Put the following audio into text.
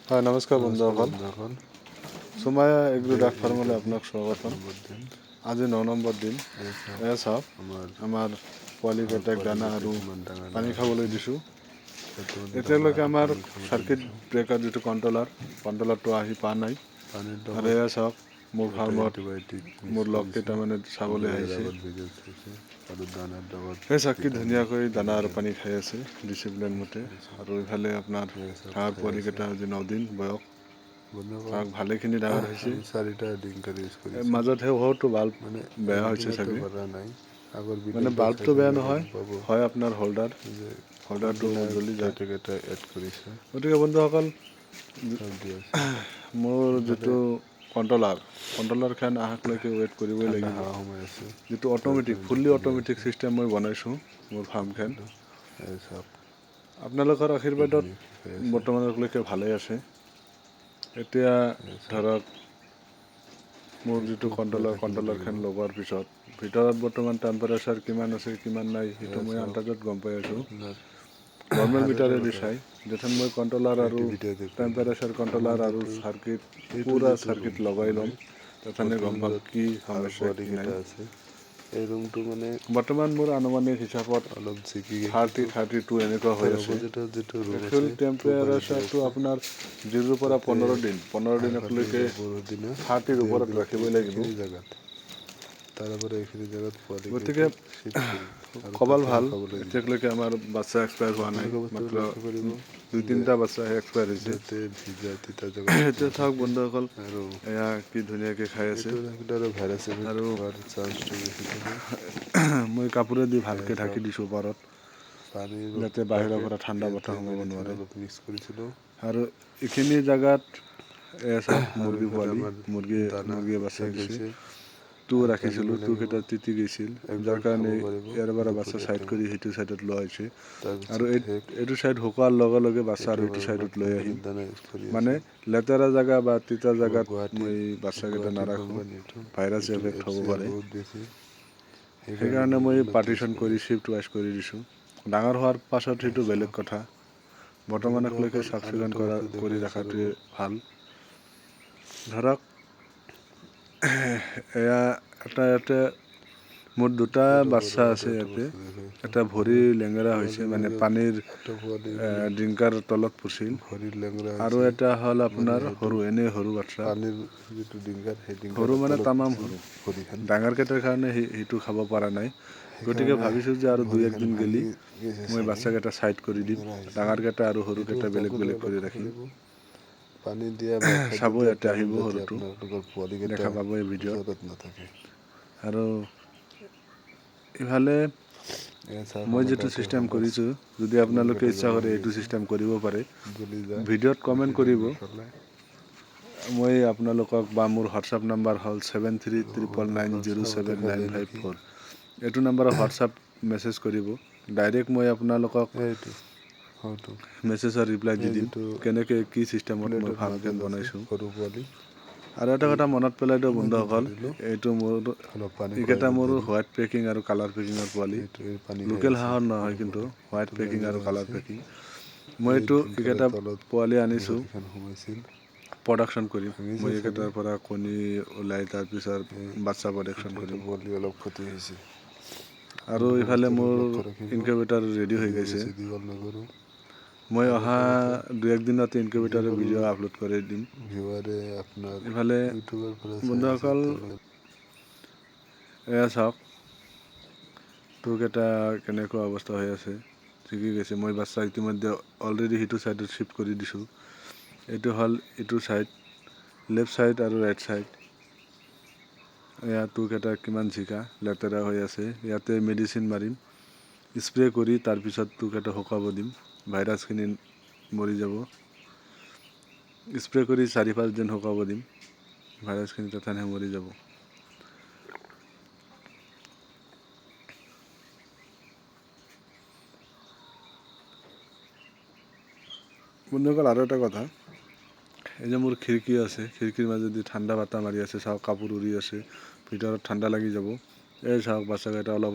হয়, নমস্কাৰ বন্ধুসকল। বন্ধুসকল, সুমায়া এগ্ৰো ডাক ফাৰ্মলৈ আপোনাক স্বাগতম। আজি 9 নম্বৰ দিন। এয়া চাওক, আমাৰ পোৱালিকেইটাক দানা আৰু পানী খাবলৈ দিছোঁ। এতিয়ালৈকে আমাৰ চাৰ্কিট ব্ৰেকাৰ যিটো কণ্ট্ৰলাৰটো আহি পোৱা নাই। আৰু এয়া চাওক, মোৰ ফাৰ্মত মোৰ লগ কেইটামানে চাবলৈ আহিছে। সেই চাওক কি ধুনীয়াকৈ দানা আৰু পানী খাই আছে ডিচিপ্লিন মতে। আৰু ইফালে আপোনাৰ হাঁহৰ পোৱালিকেইটা আজি 9 দিন বয়স, তাক ভালেখিনি ডাঙৰ হৈছে। মাজতহে বহুতো বাল্ব বেয়া হৈছে চাগে, মানে বাল্বটো বেয়া নহয়, হয় আপোনাৰ হোল্ডাৰটো জ্বলি যায়। গতিকে বন্ধুসকল, মোৰ যিটো কণ্ট্ৰলাৰখন আহাকলৈকে ৱেইট কৰিবই লাগিব। যিটো ফুল্লি অট'মেটিক ছিষ্টেম মই বনাইছোঁ মোৰ ফাৰ্মখন। আপোনালোকৰ আশীৰ্বাদত বৰ্তমানলৈকে ভালেই আছে। এতিয়া ধৰক, মোৰ যিটো কণ্ট্ৰলাৰখন লগোৱাৰ পিছত ভিতৰত বৰ্তমান টেম্পাৰেচাৰ কিমান আছে কিমান নাই সেইটো মই আন্দাজত গম পাই আছোঁ। নৰ্মেল মিটাৰেদি চাই যথেন মই কণ্ট্ৰলাৰ আৰু টেম্পাৰেচাৰ কণ্ট্ৰলাৰ আৰু পুৰা চাৰ্কিট লগাই ল'ম, তথানে গম পাম কি সমস্যা কি নাই। বৰ্তমান মোৰ আনুমানিক হিচাপত 30-32 এনেকুৱা হৈ আছে। একচুৱেল টেম্পাৰেচাৰটো আপোনাৰ 0ৰ পৰা 15 দিনলৈকে 30ৰ ওপৰত ৰাখিবই লাগিব। গতিকে কপাল ভাল, এতিয়ালৈকে আমাৰ বাচ্চা এক্সপায়াৰ হোৱা নাই, মাত্ৰ 2-3টা বাচ্চাহে এক্সপায়াৰ হৈছে। এতিয়া চাওক বন্ধুসকল, এয়া কি ধুনীয়াকৈ খাই আছে। আৰু মই কাপোৰেদি ভালকৈ ঢাকি দিছোঁ ওপৰত, যাতে বাহিৰৰ পৰা ঠাণ্ডা বতাহ সোমাব নোৱাৰে। আৰু এইখিনি জেগাত চাওক মুৰ্গী পোৱালি, মুৰ্গীয়ে বাচ্চা দিছে। ৰাখিছিলোঁ, কেইটা তিতি গৈছিল, যাৰ কাৰণে ইয়াৰ পৰা বাচ্চা চাইড কৰি সেইটো চাইডত লোৱা হৈছে। আৰু এইটো চাইড শুকোৱাৰ লগে লগে বাচ্চা আৰু এইটো চাইডত লৈ আহিম। মানে লেতেৰা জেগা বা তিতা জেগাত মই বাচ্চাকেইটা নাৰাখোঁ, ভাইৰাছ এফেক্ট হ'ব পাৰে। সেইকাৰণে মই পাৰ্টিশ্যন কৰি শ্বিফ্ট ৱাইজ কৰি দিছোঁ। ডাঙৰ হোৱাৰ পাছত সেইটো বেলেগ কথা, বৰ্তমানলৈকে চাফ চিকুণ কৰি ৰখাটোৱে ভাল। ধৰক, এয়া ইয়াতে মোৰ 2টা বাচ্চা আছে ইয়াতে। এটা ভৰি লেঙেৰা হৈছে, মানে পানীৰ ড্ৰিংকাৰ তলত পৰিছিল। আৰু এটা হ'ল আপোনাৰ সৰু বাচ্চা, সৰু মানে তামাম সৰু। ডাঙৰকেইটাৰ কাৰণে সেইটো খাব পৰা নাই। গতিকে ভাবিছোঁ যে আৰু 2-1 দিন গেলি মই বাচ্চাকেইটা চাইড কৰি দিম, ডাঙৰকেইটা আৰু সৰুকেইটা বেলেগ বেলেগ কৰি ৰাখিম। চাব ইয়াতে আহিব, সৰুটো দেখা পাব এই ভিডিঅ'ত। আৰু ইফালে মই যিটো ছিষ্টেম কৰিছোঁ, যদি আপোনালোকে ইচ্ছা কৰে এইটো ছিষ্টেম কৰিব পাৰে, ভিডিঅ'ত কমেণ্ট কৰিব। মই আপোনালোকক, বা মোৰ হোৱাটছআপ নাম্বাৰ হ'ল 7399907954। এইটো নাম্বাৰত হোৱাটছআপ মেছেজ কৰিব। ডাইৰেক্ট মই আপোনালোকক মেছেজৰ ৰিপ্লাই দি দিম, কেনেকৈ কি ছিষ্টেমত মই ফাৰ্মখন বনাইছোঁ। আৰু এটা কথা মনত পেলাই দিওঁ বন্ধুসকল, এইকেইটা মোৰ হোৱাইট পেকিং আৰু কালাৰ পেকিঙৰ পোৱালি, লোকেল হাঁহৰ নহয়, কিন্তু হোৱাইট পেকিং আৰু কালাৰ পেকিং। মই এইকেইটা পোৱালি আনিছোঁ প্ৰডাকশ্যন কৰিম। মই এইকেইটাৰ পৰা কণী ওলাই তাৰপিছত বাচ্চা প্ৰডাকশ্যন কৰিম। আৰু ইফালে মোৰ ইনকিউবেটাৰ ৰেডি হৈ গৈছে। মই অহা 2-1 দিনত ইনকিউবেটাৰৰ ভিডিঅ' আপলোড কৰি দিম। ইফালে বন্ধুসকল, এয়া চাওক কেইটা কেনেকুৱা অৱস্থা হৈ আছে, ঠিকেই গৈছে। মই বাচ্চা ইতিমধ্যে অলৰেডি সেইটো ছাইডত শ্বিফ্ট কৰি দিছোঁ। এইটো হ'ল এইটো ছাইড, লেফ্ট ছাইড আৰু ৰাইট ছাইড। এয়া কেইটা কিমান জিকা লেতেৰা হৈ আছে, ইয়াতে মেডিচিন মাৰিম, স্প্ৰে কৰি তাৰপিছত কেইটা শুকাব দিম, ভাইৰাছখিনি মৰি যাব। স্প্ৰে কৰি 4-5 দিন শুকাব দিম, ভাইৰাছখিনি তথানে মৰি যাব। বন্ধুসকল, আৰু এটা কথা, এই যে মোৰ খিৰিকী আছে, খিৰিকীৰ মাজেদি ঠাণ্ডা বতাহ মাৰি আছে, চাওক কাপোৰ উৰি আছে, ভিতৰত ঠাণ্ডা লাগি যাব। এই চাওক বাচ্চাকেইটা অলপ